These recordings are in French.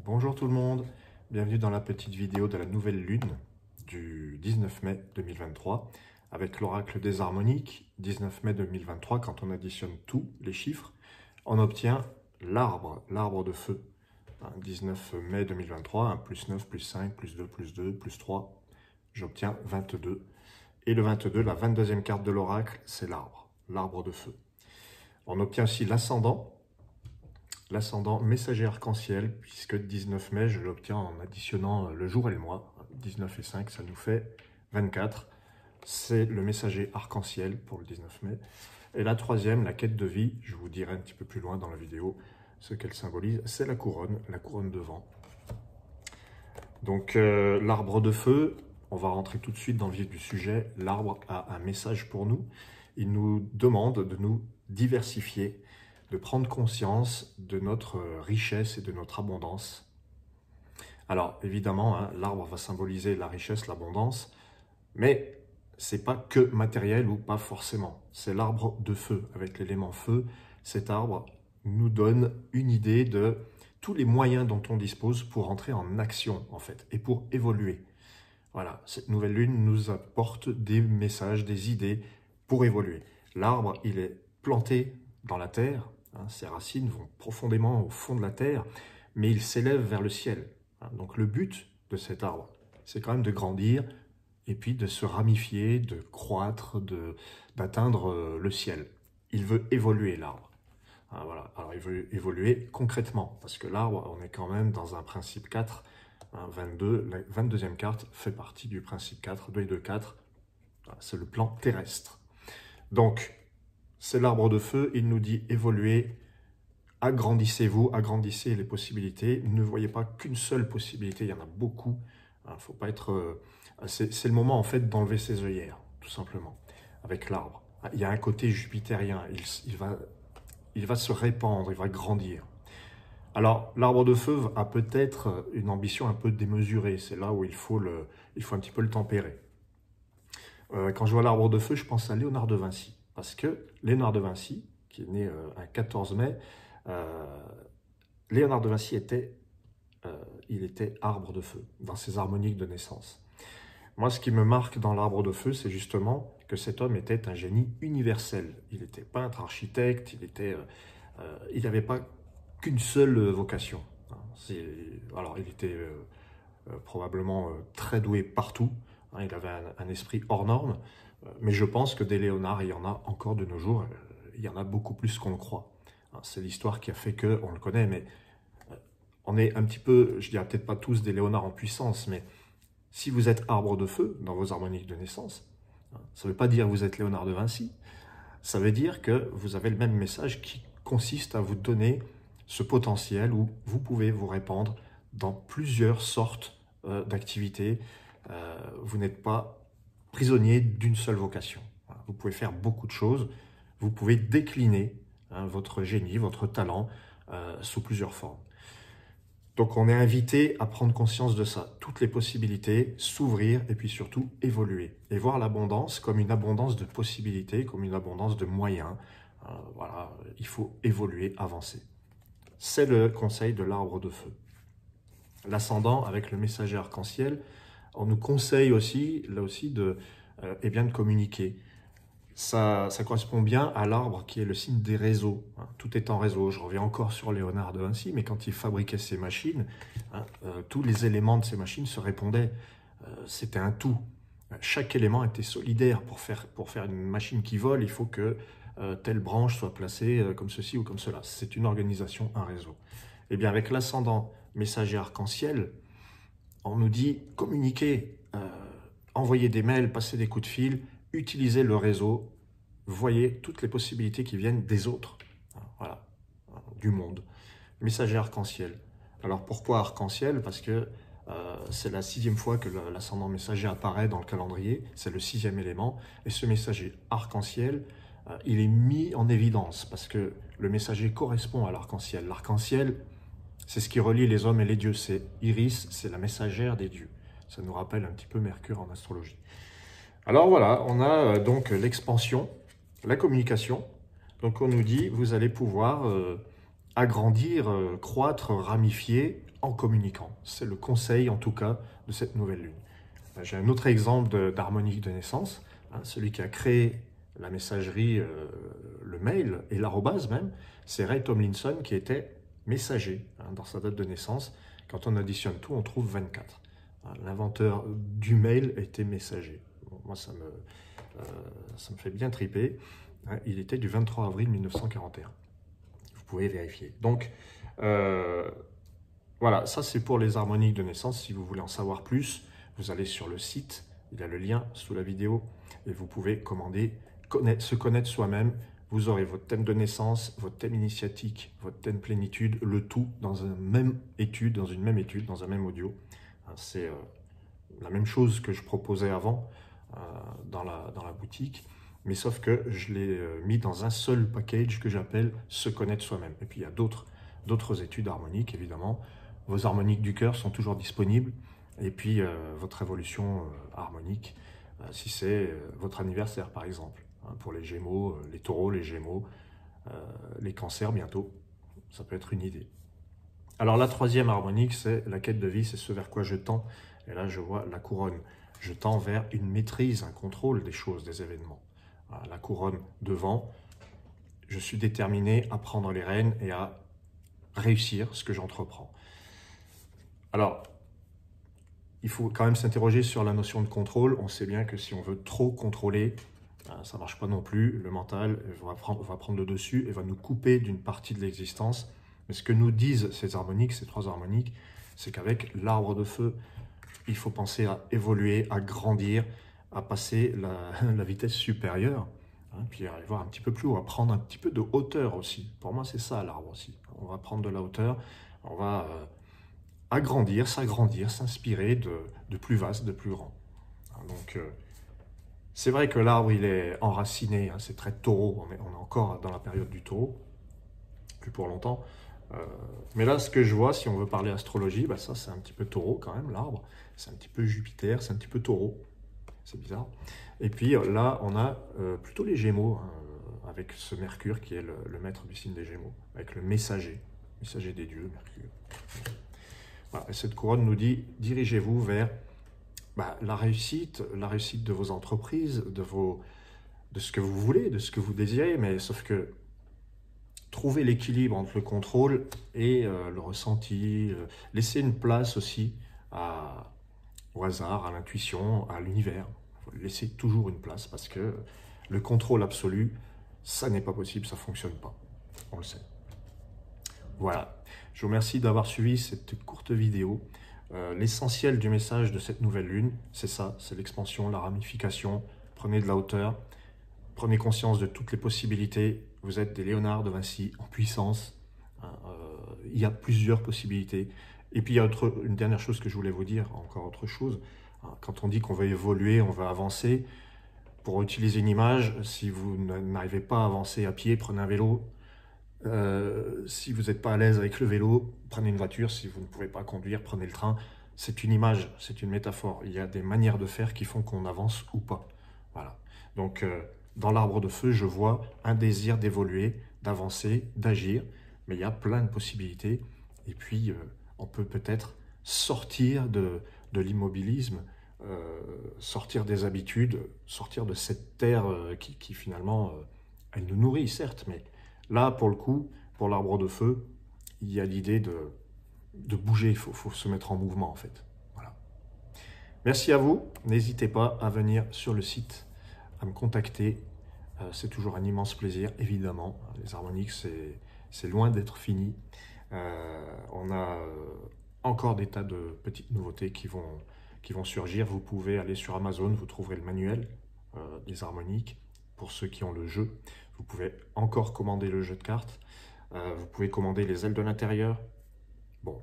Bonjour tout le monde, bienvenue dans la petite vidéo de la nouvelle lune du 19 mai 2023 avec l'oracle des harmoniques. 19 mai 2023, quand on additionne tous les chiffres, on obtient l'arbre de feu. 19 mai 2023, plus 9, plus 5, plus 2, plus 2, plus 3, j'obtiens 22. Et le 22, la 22e carte de l'oracle, c'est l'arbre de feu. On obtient aussi l'ascendant messager arc-en-ciel, puisque 19 mai, je l'obtiens en additionnant le jour et le mois. 19 et 5, ça nous fait 24. C'est le messager arc-en-ciel pour le 19 mai. Et la troisième, la quête de vie, je vous dirai un petit peu plus loin dans la vidéo ce qu'elle symbolise, c'est la couronne de vent. Donc l'arbre de feu, on va rentrer tout de suite dans le vif du sujet. L'arbre a un message pour nous. Il nous demande de nous diversifier, de prendre conscience de notre richesse et de notre abondance. Alors évidemment, l'arbre va symboliser la richesse, l'abondance, mais c'est pas que matériel ou pas forcément. C'est l'arbre de feu, avec l'élément feu. Cet arbre nous donne une idée de tous les moyens dont on dispose pour entrer en action, en fait, et pour évoluer. Voilà, cette nouvelle lune nous apporte des messages, des idées pour évoluer. L'arbre, il est planté dans la terre, ses racines vont profondément au fond de la terre, mais il s'élève vers le ciel. Donc le but de cet arbre, c'est quand même de grandir et puis de se ramifier, de croître, d'atteindre le ciel. Il veut évoluer, l'arbre. Voilà. Alors il veut évoluer concrètement, parce que l'arbre, on est quand même dans un principe 4, 22, la 22e carte fait partie du principe 4, 2 et 2, 4, c'est le plan terrestre. Donc, c'est l'arbre de feu, il nous dit évoluer, agrandissez-vous, agrandissez les possibilités, ne voyez pas qu'une seule possibilité, il y en a beaucoup, faut pas être... c'est le moment en fait d'enlever ses œillères, tout simplement, avec l'arbre. Il y a un côté jupitérien, il va se répandre, il va grandir. Alors, l'arbre de feu a peut-être une ambition un peu démesurée, c'est là où il faut un petit peu le tempérer. Quand je vois l'arbre de feu, je pense à Léonard de Vinci, parce que Léonard de Vinci, qui est né un 14 mai, Léonard de Vinci était arbre de feu, dans ses harmoniques de naissance. Moi, ce qui me marque dans l'arbre de feu, c'est justement que cet homme était un génie universel. Il était peintre, architecte, il n'avait pas qu'une seule vocation. Alors, il était probablement très doué partout. Il avait un esprit hors norme. Mais je pense que des Léonards, il y en a encore de nos jours. Il y en a beaucoup plus qu'on le croit. C'est l'histoire qui a fait qu'on le connaît, mais on est un petit peu, je dirais peut-être pas tous des Léonards en puissance, mais si vous êtes arbre de feu dans vos harmoniques de naissance, ça ne veut pas dire que vous êtes Léonard de Vinci, ça veut dire que vous avez le même message qui consiste à vous donner ce potentiel où vous pouvez vous répandre dans plusieurs sortes d'activités. Vous n'êtes pas prisonnier d'une seule vocation. Vous pouvez faire beaucoup de choses, vous pouvez décliner votre génie, votre talent sous plusieurs formes. Donc on est invité à prendre conscience de ça, toutes les possibilités, s'ouvrir et puis surtout évoluer. Et voir l'abondance comme une abondance de possibilités, comme une abondance de moyens. Voilà, il faut évoluer, avancer. C'est le conseil de l'arbre de feu. L'ascendant avec le messager arc-en-ciel, on nous conseille aussi, là aussi, de communiquer. Ça correspond bien à l'arbre qui est le signe des réseaux. Tout est en réseau. Je reviens encore sur Léonard de Vinci, mais quand il fabriquait ses machines, tous les éléments de ces machines se répondaient. C'était un tout. Chaque élément était solidaire. Pour faire une machine qui vole, il faut que telle branche soit placée comme ceci ou comme cela. C'est une organisation, un réseau. Et bien avec l'ascendant messager arc-en-ciel, on nous dit communiquer, envoyer des mails, passer des coups de fil, utiliser le réseau, voyez toutes les possibilités qui viennent des autres, voilà, du monde. Messager arc-en-ciel. Alors pourquoi arc-en-ciel? Parce que c'est la 6e fois que l'ascendant messager apparaît dans le calendrier, c'est le 6e élément, et ce messager arc-en-ciel, il est mis en évidence parce que le messager correspond à l'arc-en-ciel. L'arc-en-ciel, c'est ce qui relie les hommes et les dieux, c'est Iris, c'est la messagère des dieux. Ça nous rappelle un petit peu Mercure en astrologie. Alors voilà, on a donc l'expansion, la communication. Donc on nous dit, vous allez pouvoir agrandir, croître, ramifier en communiquant. C'est le conseil en tout cas de cette nouvelle lune. J'ai un autre exemple d'harmonique de naissance, hein, celui qui a créé la messagerie, le mail et l'arrobase même, c'est Ray Tomlinson qui était messager hein, dans sa date de naissance. Quand on additionne tout, on trouve 24. Hein, l'inventeur du mail était messager. Bon, moi, ça me fait bien triper. Hein, il était du 23 avril 1941. Vous pouvez vérifier. Donc, voilà, ça c'est pour les harmoniques de naissance. Si vous voulez en savoir plus, vous allez sur le site, il y a le lien sous la vidéo, et vous pouvez commander, se connaître soi-même. Vous aurez votre thème de naissance, votre thème initiatique, votre thème plénitude, le tout dans une même étude, dans un même audio. C'est la même chose que je proposais avant dans la boutique, mais sauf que je l'ai mis dans un seul package que j'appelle « Se connaître soi-même ». Et puis il y a d'autres études harmoniques, évidemment. Vos harmoniques du cœur sont toujours disponibles. Et puis votre évolution harmonique, si c'est votre anniversaire par exemple. Hein, pour les Gémeaux, les Taureaux, les Gémeaux, les Cancers bientôt, ça peut être une idée. Alors la troisième harmonique, c'est la quête de vie, c'est ce vers quoi je tends. Et là je vois la couronne. Je tends vers une maîtrise, un contrôle des choses, des événements. Voilà, la couronne devant, je suis déterminé à prendre les rênes et à réussir ce que j'entreprends. Alors, il faut quand même s'interroger sur la notion de contrôle. On sait bien que si on veut trop contrôler, ça ne marche pas non plus. Le mental va prendre le dessus et va nous couper d'une partie de l'existence. Mais ce que nous disent ces harmoniques, ces trois harmoniques, c'est qu'avec l'arbre de feu, il faut penser à évoluer, à grandir, à passer la vitesse supérieure, hein, puis à aller voir un petit peu plus haut, à prendre un petit peu de hauteur aussi. Pour moi, c'est ça l'arbre aussi. On va prendre de la hauteur, on va agrandir, s'agrandir, s'inspirer de plus vaste, de plus grand. Donc, c'est vrai que l'arbre, il est enraciné, hein, c'est très taureau, on est encore dans la période du taureau, plus pour longtemps. Mais là, ce que je vois, si on veut parler astrologie, bah ça, c'est un petit peu taureau quand même, l'arbre. C'est un petit peu Jupiter, c'est un petit peu taureau. C'est bizarre. Et puis là, on a plutôt les Gémeaux, hein, avec ce Mercure qui est le maître du signe des Gémeaux, avec le messager des dieux, Mercure. Voilà, et cette couronne nous dit, dirigez-vous vers la réussite de vos entreprises, de ce que vous voulez, de ce que vous désirez, mais sauf que trouver l'équilibre entre le contrôle et le ressenti, laisser une place aussi au hasard, à l'intuition, à l'univers. Il faut laisser toujours une place parce que le contrôle absolu, ça n'est pas possible, ça ne fonctionne pas. On le sait. Voilà. Je vous remercie d'avoir suivi cette courte vidéo. L'essentiel du message de cette nouvelle lune, c'est ça, c'est l'expansion, la ramification. Prenez de la hauteur, prenez conscience de toutes les possibilités. Vous êtes des Léonard de Vinci en puissance. Il y a plusieurs possibilités. Et puis il y a une dernière chose que je voulais vous dire, encore autre chose. Quand on dit qu'on va évoluer, on va avancer, pour utiliser une image, si vous n'arrivez pas à avancer à pied, prenez un vélo. Si vous n'êtes pas à l'aise avec le vélo, prenez une voiture. Si vous ne pouvez pas conduire, prenez le train. C'est une image, c'est une métaphore. Il y a des manières de faire qui font qu'on avance ou pas. Voilà. Donc, dans l'arbre de feu, je vois un désir d'évoluer, d'avancer, d'agir. Mais il y a plein de possibilités. Et puis, on peut peut-être sortir de l'immobilisme, sortir des habitudes, sortir de cette terre qui finalement, elle nous nourrit, certes, mais là, pour le coup, pour l'arbre de feu, il y a l'idée de bouger, il faut se mettre en mouvement en fait. Voilà. Merci à vous, n'hésitez pas à venir sur le site, à me contacter, c'est toujours un immense plaisir, évidemment. Les harmoniques, c'est loin d'être fini. On a encore des tas de petites nouveautés qui vont surgir. Vous pouvez aller sur Amazon, vous trouverez le manuel des harmoniques pour ceux qui ont le jeu. Vous pouvez encore commander le jeu de cartes. Vous pouvez commander les ailes de l'intérieur. Bon,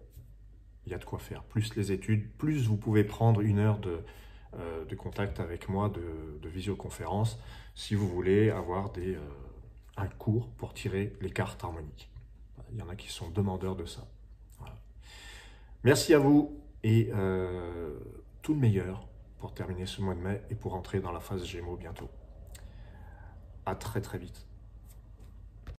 il y a de quoi faire. Plus les études, plus vous pouvez prendre une heure de contact avec moi, de visioconférence, si vous voulez avoir un cours pour tirer les cartes harmoniques. Il y en a qui sont demandeurs de ça. Voilà. Merci à vous et tout le meilleur pour terminer ce mois de mai et pour entrer dans la phase Gémeaux bientôt. À très très vite.